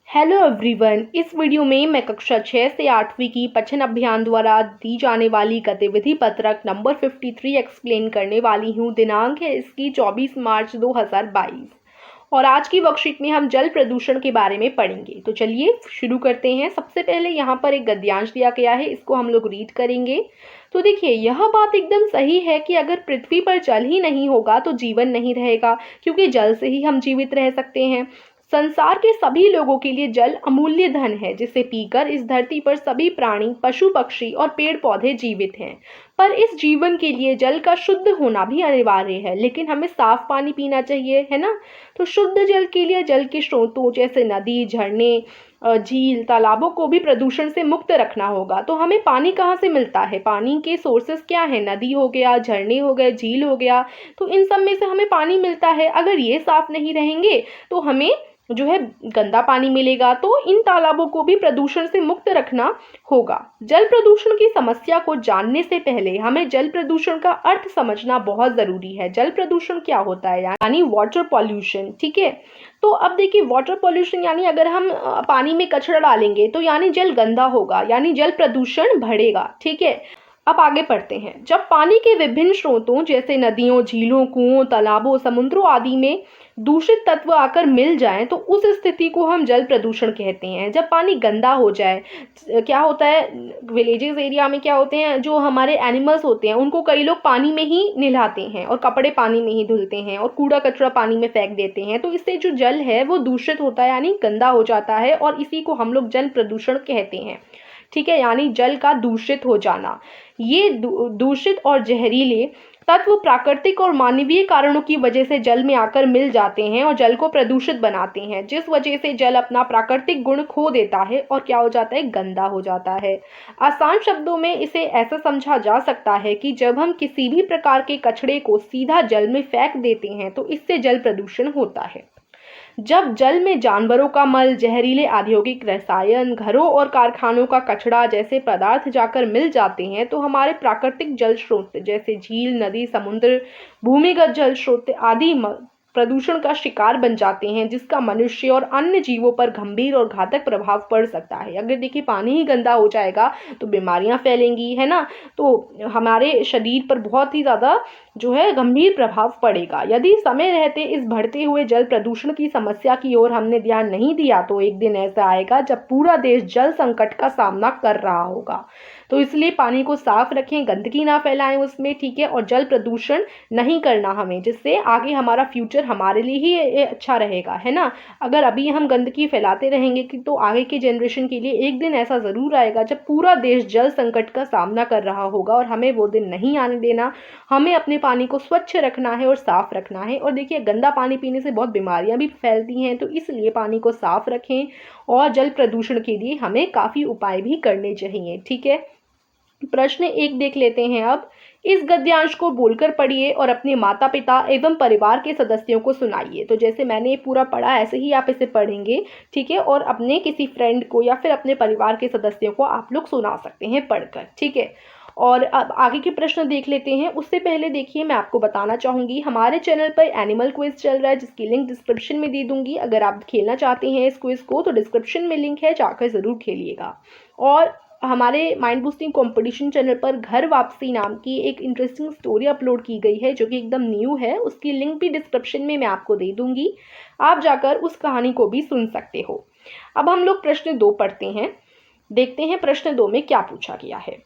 Hello everyone. इस video में मैं कक्षा 6 से 8वीं की पठन अभियान द्वारा दी जाने वाली गतिविधि पत्रक नंबर 53 एक्सप्लेन करने वाली हूँ। दिनांक है इसकी 24 मार्च 2022 और आज की वर्कशीट में हम जल प्रदूषण के बारे में पढ़ेंगे। तो चलिए शुरू करते हैं। सबसे पहले यहाँ पर एक गद्यांश दिया गया है, इसको हम लोग रीड करेंगे। तो देखिए, यह बात एकदम सही है कि अगर पृथ्वी पर जल ही नहीं होगा तो जीवन नहीं रहेगा, क्योंकि जल से ही हम जीवित रह सकते हैं। संसार के सभी लोगों के लिए जल अमूल्य धन है, जिसे पीकर इस धरती पर सभी प्राणी, पशु पक्षी और पेड़ पौधे जीवित हैं। पर इस जीवन के लिए जल का शुद्ध होना भी अनिवार्य है, लेकिन हमें साफ पानी पीना चाहिए, है ना। तो शुद्ध जल के लिए जल के स्रोतों जैसे नदी, झरने, झील, तालाबों को भी प्रदूषण से मुक्त रखना होगा। तो हमें पानी कहाँ से मिलता है? पानी के सोर्सेस क्या है? नदी हो गया, झरने हो गए, झील हो गया। तो इन सब में से हमें पानी मिलता है। अगर ये साफ नहीं रहेंगे तो हमें जो है गंदा पानी मिलेगा। तो इन तालाबों को भी प्रदूषण से मुक्त रखना होगा। जल प्रदूषण की समस्या को जानने से पहले हमें जल प्रदूषण का अर्थ समझना बहुत जरूरी है। जल प्रदूषण क्या होता है? यानी वाटर पॉल्यूशन। ठीक है, तो अब देखिए, वाटर पॉल्यूशन यानी अगर हम पानी में कचरा डालेंगे तो यानी जल गंदा होगा, यानी जल प्रदूषण बढ़ेगा। ठीक है, अब आगे पढ़ते हैं। जब पानी के विभिन्न स्रोतों जैसे नदियों, झीलों, कुओं, तालाबों, समुद्रों आदि में दूषित तत्व आकर मिल जाएं तो उस स्थिति को हम जल प्रदूषण कहते हैं। जब पानी गंदा हो जाए, क्या होता है, विलेजेस एरिया में क्या होते हैं, जो हमारे एनिमल्स होते हैं उनको कई लोग पानी में ही नहलाते हैं और कपड़े पानी में ही धुलते हैं और कूड़ा कचरा पानी में फेंक देते हैं। तो इससे जो जल है वो दूषित होता है, यानी गंदा हो जाता है, और इसी को हम लोग जल प्रदूषण कहते हैं। ठीक है, यानी जल का दूषित हो जाना। ये दूषित और जहरीले तत्व प्राकृतिक और मानवीय कारणों की वजह से जल में आकर मिल जाते हैं और जल को प्रदूषित बनाते हैं, जिस वजह से जल अपना प्राकृतिक गुण खो देता है और क्या हो जाता है? गंदा हो जाता है। आसान शब्दों में इसे ऐसा समझा जा सकता है कि जब हम किसी भी प्रकार के कचरे को सीधा जल में फेंक देते हैं तो इससे जल प्रदूषण होता है। जब जल में जानवरों का मल, जहरीले औद्योगिक रसायन, घरों और कारखानों का कचरा जैसे पदार्थ जाकर मिल जाते हैं तो हमारे प्राकृतिक जल स्रोत जैसे झील, नदी, समुद्र, भूमिगत जल स्रोत आदि प्रदूषण का शिकार बन जाते हैं, जिसका मनुष्य और अन्य जीवों पर गंभीर और घातक प्रभाव पड़ सकता है। अगर देखिए, पानी ही गंदा हो जाएगा तो बीमारियां फैलेंगी, है ना। तो हमारे शरीर पर बहुत ही ज़्यादा जो है गंभीर प्रभाव पड़ेगा। यदि समय रहते इस बढ़ते हुए जल प्रदूषण की समस्या की ओर हमने ध्यान नहीं दिया तो एक दिन ऐसा आएगा जब पूरा देश जल संकट का सामना कर रहा होगा। तो इसलिए पानी को साफ रखें, गंदगी ना फैलाएं उसमें। ठीक है, और जल प्रदूषण नहीं करना हमें, जिससे आगे हमारा फ्यूचर हमारे लिए ही ये अच्छा रहेगा, है ना। अगर अभी हम गंदगी फैलाते रहेंगे तो आगे की जनरेशन के लिए एक दिन ऐसा ज़रूर आएगा जब पूरा देश जल संकट का सामना कर रहा होगा, और हमें वो दिन नहीं आने देना। हमें अपने पानी को स्वच्छ रखना है और साफ रखना है। और देखिए, गंदा पानी पीने से बहुत बीमारियां भी फैलती हैं, तो इसलिए पानी को साफ रखें और जल प्रदूषण के लिए हमें काफ़ी उपाय भी करने चाहिए। ठीक है, प्रश्न 1 देख लेते हैं अब। इस गद्यांश को बोलकर पढ़िए और अपने माता पिता एवं परिवार के सदस्यों को सुनाइए। तो जैसे मैंने ये पूरा पढ़ा ऐसे ही आप इसे पढ़ेंगे। ठीक है, और अपने किसी फ्रेंड को या फिर अपने परिवार के सदस्यों को आप लोग सुना सकते हैं पढ़कर। ठीक है, और अब आगे के प्रश्न देख लेते हैं। उससे पहले देखिए, मैं आपको बताना चाहूँगी हमारे चैनल पर एनिमल क्विज चल रहा है, जिसकी लिंक डिस्क्रिप्शन में दे दूंगी। अगर आप खेलना चाहते हैं इस क्विज को तो डिस्क्रिप्शन में लिंक है, जाकर ज़रूर खेलिएगा। और हमारे माइंड बूस्टिंग कंपटीशन चैनल पर घर वापसी नाम की एक इंटरेस्टिंग स्टोरी अपलोड की गई है, जो कि एकदम न्यू है। उसकी लिंक भी डिस्क्रिप्शन में मैं आपको दे दूंगी, आप जाकर उस कहानी को भी सुन सकते हो। अब हम लोग प्रश्न 2 पढ़ते हैं। देखते हैं प्रश्न 2 में क्या पूछा गया है।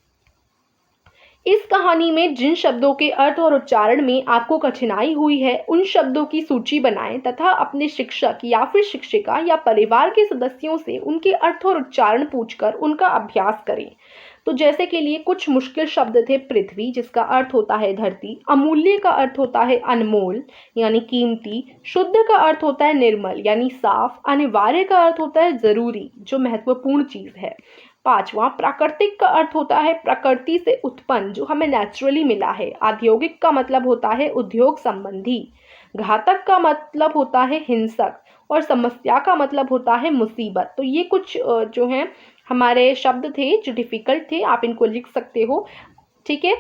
इस कहानी में जिन शब्दों के अर्थ और उच्चारण में आपको कठिनाई हुई है उन शब्दों की सूची बनाएं तथा अपने शिक्षक या फिर शिक्षिका या परिवार के सदस्यों से उनके अर्थ और उच्चारण पूछकर उनका अभ्यास करें। तो जैसे के लिए कुछ मुश्किल शब्द थे। पृथ्वी, जिसका अर्थ होता है धरती। अमूल्य का अर्थ होता है अनमोल यानी कीमती। शुद्ध का अर्थ होता है निर्मल यानी साफ। अनिवार्य का अर्थ होता है जरूरी, जो महत्वपूर्ण चीज है। 5वां, प्राकृतिक का अर्थ होता है प्रकृति से उत्पन्न, जो हमें नेचुरली मिला है। औद्योगिक का मतलब होता है उद्योग संबंधी। घातक का मतलब होता है हिंसक, और समस्या का मतलब होता है मुसीबत। तो ये कुछ जो हैं हमारे शब्द थे जो डिफिकल्ट थे, आप इनको लिख सकते हो। ठीक है,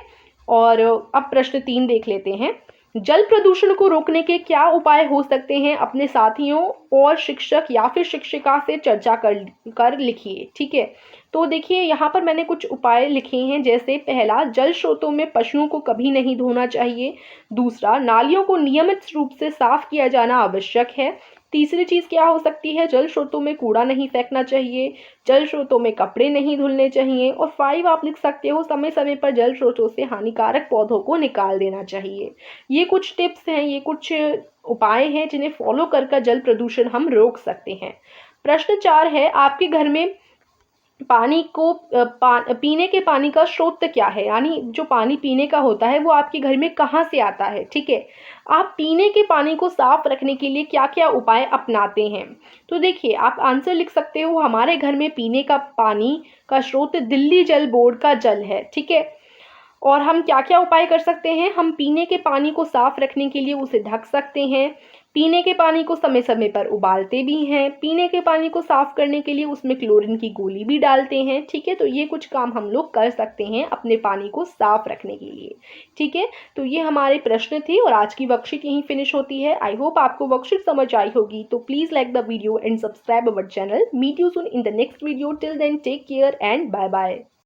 और अब प्रश्न 3 देख लेते हैं। जल प्रदूषण को रोकने के क्या उपाय हो सकते हैं, अपने साथियों और शिक्षक या फिर शिक्षिका से चर्चा कर लिखिए। ठीक है, तो देखिए यहाँ पर मैंने कुछ उपाय लिखे हैं, जैसे पहला, जल स्रोतों में पशुओं को कभी नहीं धोना चाहिए। दूसरा, नालियों को नियमित रूप से साफ किया जाना आवश्यक है। तीसरी चीज़ क्या हो सकती है, जल स्रोतों में कूड़ा नहीं फेंकना चाहिए, जल स्रोतों में कपड़े नहीं धुलने चाहिए। और 5 आप लिख सकते हो, समय समय पर जल स्रोतों से हानिकारक पौधों को निकाल देना चाहिए। ये कुछ टिप्स हैं, ये कुछ उपाय हैं जिन्हें फॉलो कर जल प्रदूषण हम रोक सकते हैं। प्रश्न 4 है, आपके घर में पानी को पीने के पानी का स्रोत क्या है, यानी जो पानी पीने का होता है वो आपके घर में कहाँ से आता है। ठीक है, आप पीने के पानी को साफ रखने के लिए क्या क्या उपाय अपनाते हैं। तो देखिए आप आंसर लिख सकते हो, हमारे घर में पीने का पानी का स्रोत दिल्ली जल बोर्ड का जल है। ठीक है, और हम क्या क्या उपाय कर सकते हैं, हम पीने के पानी को साफ रखने के लिए उसे ढक सकते हैं, पीने के पानी को समय समय पर उबालते भी हैं, पीने के पानी को साफ करने के लिए उसमें क्लोरीन की गोली भी डालते हैं। ठीक है, तो ये कुछ काम हम लोग कर सकते हैं अपने पानी को साफ रखने के लिए। ठीक है, तो ये हमारे प्रश्न थे और आज की वर्कशीट यहीं फिनिश होती है। आई होप आपको वर्कशीट समझ आई होगी, तो please like the video and subscribe our channel. Meet you soon in the next video. Till then take care and bye bye.